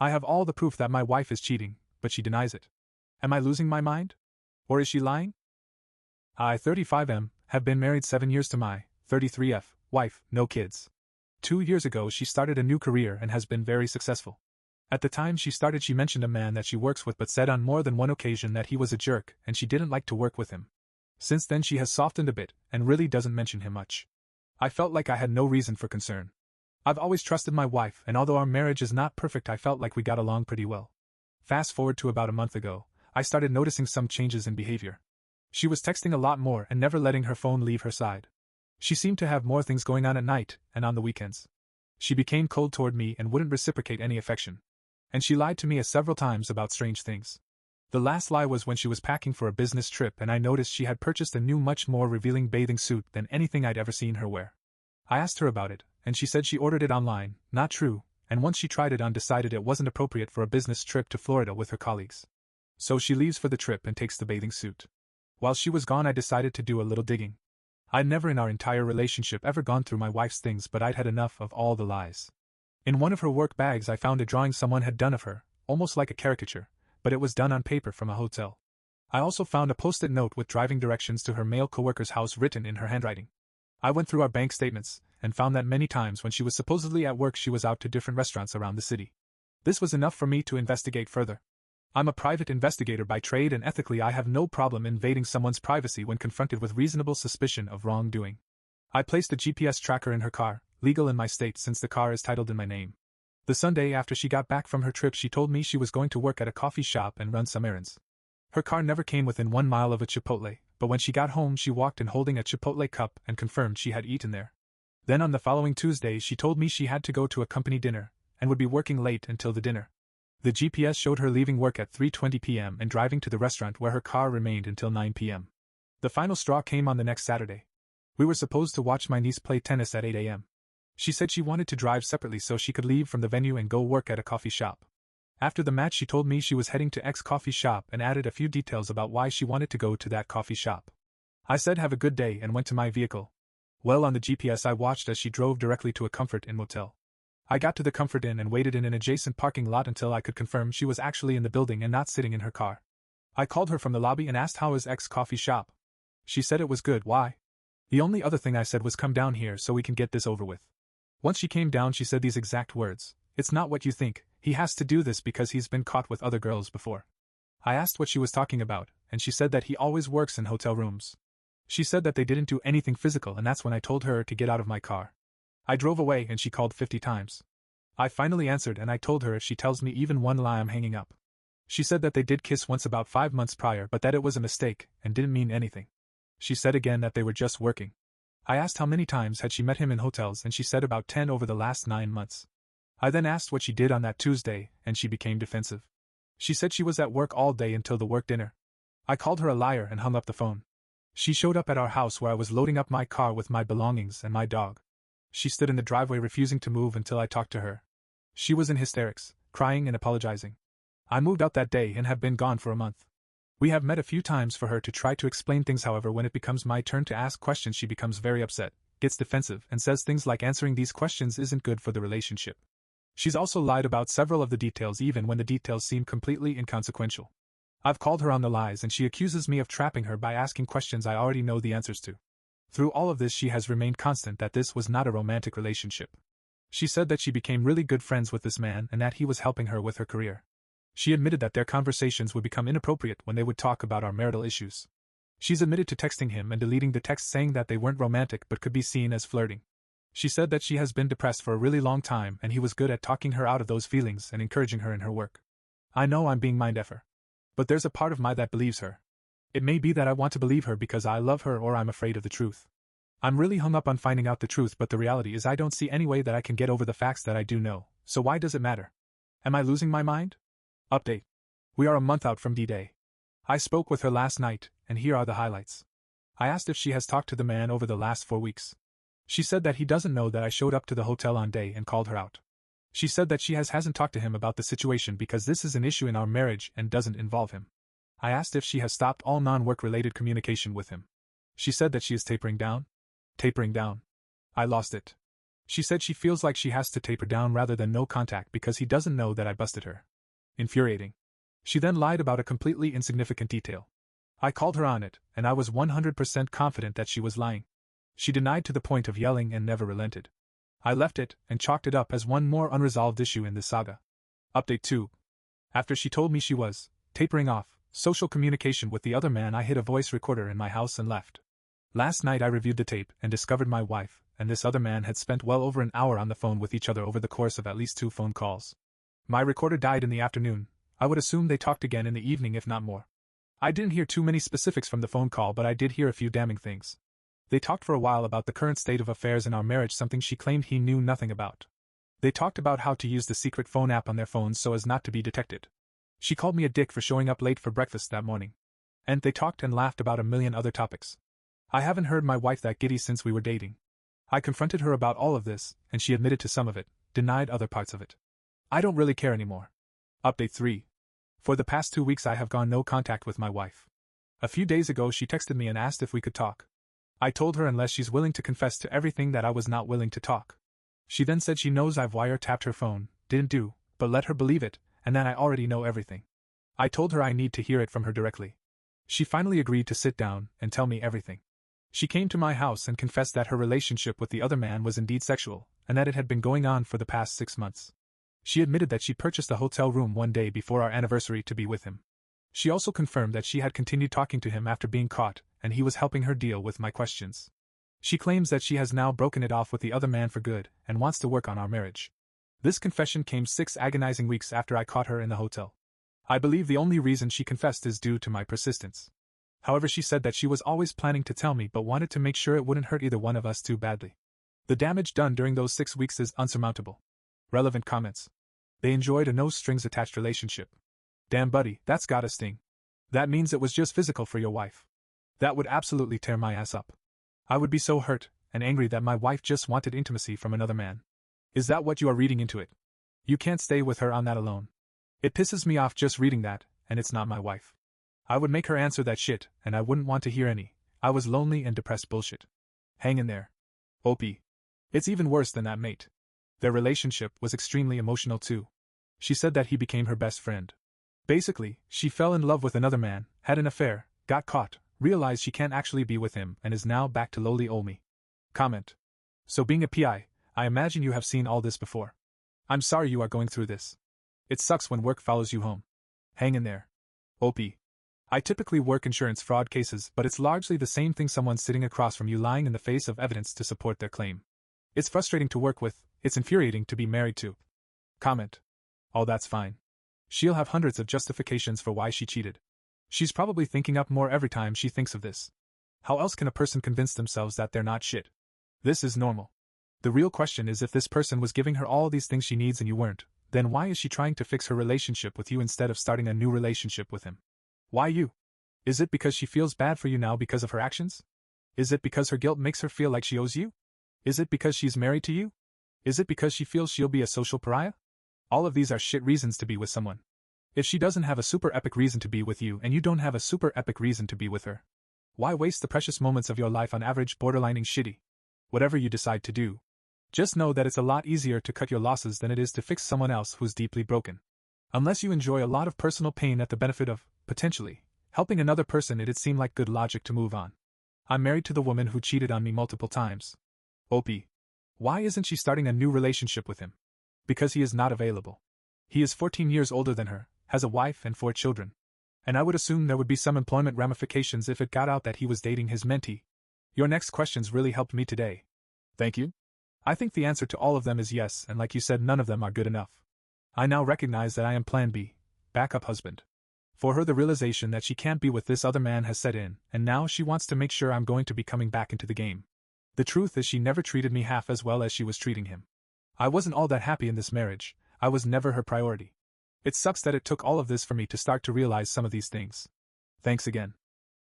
I have all the proof that my wife is cheating, but she denies it. Am I losing my mind? Or is she lying? I, 35M, have been married 7 years to my 33F wife, no kids. 2 years ago she started a new career and has been very successful. At the time she started she mentioned a man that she works with but said on more than one occasion that he was a jerk and she didn't like to work with him. Since then she has softened a bit and really doesn't mention him much. I felt like I had no reason for concern. I've always trusted my wife, and although our marriage is not perfect I felt like we got along pretty well. Fast forward to about a month ago, I started noticing some changes in behavior. She was texting a lot more and never letting her phone leave her side. She seemed to have more things going on at night and on the weekends. She became cold toward me and wouldn't reciprocate any affection. And she lied to me several times about strange things. The last lie was when she was packing for a business trip and I noticed she had purchased a new much more revealing bathing suit than anything I'd ever seen her wear. I asked her about it, and she said she ordered it online. Not true, and once she tried it on decided it wasn't appropriate for a business trip to Florida with her colleagues. So she leaves for the trip and takes the bathing suit. While she was gone I decided to do a little digging. I'd never in our entire relationship ever gone through my wife's things, but I'd had enough of all the lies. In one of her work bags I found a drawing someone had done of her, almost like a caricature, but it was done on paper from a hotel. I also found a post-it note with driving directions to her male coworker's house written in her handwriting. I went through our bank statements, and found that many times when she was supposedly at work she was out to different restaurants around the city. This was enough for me to investigate further. I'm a private investigator by trade and ethically I have no problem invading someone's privacy when confronted with reasonable suspicion of wrongdoing. I placed a GPS tracker in her car, legal in my state since the car is titled in my name. The Sunday after she got back from her trip she told me she was going to work at a coffee shop and run some errands. Her car never came within 1 mile of a Chipotle, but when she got home she walked in holding a Chipotle cup and confirmed she had eaten there. Then on the following Tuesday she told me she had to go to a company dinner, and would be working late until the dinner. The GPS showed her leaving work at 3:20 p.m. and driving to the restaurant where her car remained until 9 p.m. The final straw came on the next Saturday. We were supposed to watch my niece play tennis at 8 a.m. She said she wanted to drive separately so she could leave from the venue and go work at a coffee shop. After the match she told me she was heading to X coffee shop and added a few details about why she wanted to go to that coffee shop. I said have a good day and went to my vehicle. Well, on the GPS I watched as she drove directly to a Comfort Inn motel. I got to the Comfort Inn and waited in an adjacent parking lot until I could confirm she was actually in the building and not sitting in her car. I called her from the lobby and asked how is X coffee shop. She said it was good. Why? The only other thing I said was come down here so we can get this over with. Once she came down she said these exact words, "It's not what you think, he has to do this because he's been caught with other girls before." I asked what she was talking about, and she said that he always works in hotel rooms. She said that they didn't do anything physical and that's when I told her to get out of my car. I drove away and she called 50 times. I finally answered and I told her if she tells me even one lie I'm hanging up. She said that they did kiss once about 5 months prior but that it was a mistake and didn't mean anything. She said again that they were just working. I asked how many times had she met him in hotels and she said about 10 over the last 9 months. I then asked what she did on that Tuesday and she became defensive. She said she was at work all day until the work dinner. I called her a liar and hung up the phone. She showed up at our house where I was loading up my car with my belongings and my dog. She stood in the driveway refusing to move until I talked to her. She was in hysterics, crying and apologizing. I moved out that day and have been gone for a month. We have met a few times for her to try to explain things, however when it becomes my turn to ask questions she becomes very upset, gets defensive and says things like answering these questions isn't good for the relationship. She's also lied about several of the details even when the details seem completely inconsequential. I've called her on the lies and she accuses me of trapping her by asking questions I already know the answers to. Through all of this she has remained constant that this was not a romantic relationship. She said that she became really good friends with this man and that he was helping her with her career. She admitted that their conversations would become inappropriate when they would talk about our marital issues. She's admitted to texting him and deleting the text saying that they weren't romantic but could be seen as flirting. She said that she has been depressed for a really long time and he was good at talking her out of those feelings and encouraging her in her work. I know I'm being mind-effer. But there's a part of me that believes her. It may be that I want to believe her because I love her or I'm afraid of the truth. I'm really hung up on finding out the truth, but the reality is I don't see any way that I can get over the facts that I do know, so why does it matter? Am I losing my mind? Update. We are a month out from D-Day. I spoke with her last night, and here are the highlights. I asked if she has talked to the man over the last 4 weeks. She said that he doesn't know that I showed up to the hotel on day and called her out. She said that she hasn't talked to him about the situation because this is an issue in our marriage and doesn't involve him. I asked if she has stopped all non-work related communication with him. She said that she is tapering down. Tapering down. I lost it. She said she feels like she has to taper down rather than no contact because he doesn't know that I busted her. Infuriating. She then lied about a completely insignificant detail. I called her on it, and I was 100% confident that she was lying. She denied to the point of yelling and never relented. I left it and chalked it up as one more unresolved issue in this saga. Update 2. After she told me she was tapering off social communication with the other man, I hid a voice recorder in my house and left. Last night I reviewed the tape and discovered my wife and this other man had spent well over an hour on the phone with each other over the course of at least 2 phone calls. My recorder died in the afternoon. I would assume they talked again in the evening if not more. I didn't hear too many specifics from the phone call, but I did hear a few damning things. They talked for a while about the current state of affairs in our marriage, something she claimed he knew nothing about. They talked about how to use the secret phone app on their phones so as not to be detected. She called me a dick for showing up late for breakfast that morning. And they talked and laughed about a million other topics. I haven't heard my wife that giddy since we were dating. I confronted her about all of this, and she admitted to some of it, denied other parts of it. I don't really care anymore. Update 3. For the past 2 weeks I have gone no contact with my wife. A few days ago she texted me and asked if we could talk. I told her unless she's willing to confess to everything that I was not willing to talk. She then said she knows I've wiretapped her phone, didn't do, but let her believe it, and that I already know everything. I told her I need to hear it from her directly. She finally agreed to sit down and tell me everything. She came to my house and confessed that her relationship with the other man was indeed sexual, and that it had been going on for the past 6 months. She admitted that she purchased a hotel room one day before our anniversary to be with him. She also confirmed that she had continued talking to him after being caught, and he was helping her deal with my questions. She claims that she has now broken it off with the other man for good, and wants to work on our marriage. This confession came 6 agonizing weeks after I caught her in the hotel. I believe the only reason she confessed is due to my persistence. However, she said that she was always planning to tell me but wanted to make sure it wouldn't hurt either one of us too badly. The damage done during those 6 weeks is unsurmountable. Relevant comments. They enjoyed a no-strings-attached relationship. Damn buddy, that's gotta sting. That means it was just physical for your wife. That would absolutely tear my ass up. I would be so hurt and angry that my wife just wanted intimacy from another man. Is that what you are reading into it? You can't stay with her on that alone. It pisses me off just reading that, and it's not my wife. I would make her answer that shit, and I wouldn't want to hear any. I was lonely and depressed bullshit. Hang in there. OP. It's even worse than that, mate. Their relationship was extremely emotional too. She said that he became her best friend. Basically, she fell in love with another man, had an affair, got caught, realized she can't actually be with him, and is now back to lowly old me. Comment. So being a PI, I imagine you have seen all this before. I'm sorry you are going through this. It sucks when work follows you home. Hang in there. OP. I typically work insurance fraud cases, but it's largely the same thing, someone sitting across from you lying in the face of evidence to support their claim. It's frustrating to work with, it's infuriating to be married to. Comment. Oh, that's fine. She'll have hundreds of justifications for why she cheated. She's probably thinking up more every time she thinks of this. How else can a person convince themselves that they're not shit? This is normal. The real question is, if this person was giving her all these things she needs and you weren't, then why is she trying to fix her relationship with you instead of starting a new relationship with him? Why you? Is it because she feels bad for you now because of her actions? Is it because her guilt makes her feel like she owes you? Is it because she's married to you? Is it because she feels she'll be a social pariah? All of these are shit reasons to be with someone. If she doesn't have a super epic reason to be with you and you don't have a super epic reason to be with her, why waste the precious moments of your life on average borderlining shitty? Whatever you decide to do, just know that it's a lot easier to cut your losses than it is to fix someone else who's deeply broken. Unless you enjoy a lot of personal pain at the benefit of, potentially, helping another person, it'd seem like good logic to move on. I'm married to the woman who cheated on me multiple times. OP. Why isn't she starting a new relationship with him? Because he is not available. He is 14 years older than her, has a wife and 4 children. And I would assume there would be some employment ramifications if it got out that he was dating his mentee. Your next questions really helped me today. Thank you. I think the answer to all of them is yes, and like you said, none of them are good enough. I now recognize that I am Plan B, backup husband. For her, the realization that she can't be with this other man has set in, and now she wants to make sure I'm going to be coming back into the game. The truth is, she never treated me half as well as she was treating him. I wasn't all that happy in this marriage. I was never her priority. It sucks that it took all of this for me to start to realize some of these things. Thanks again.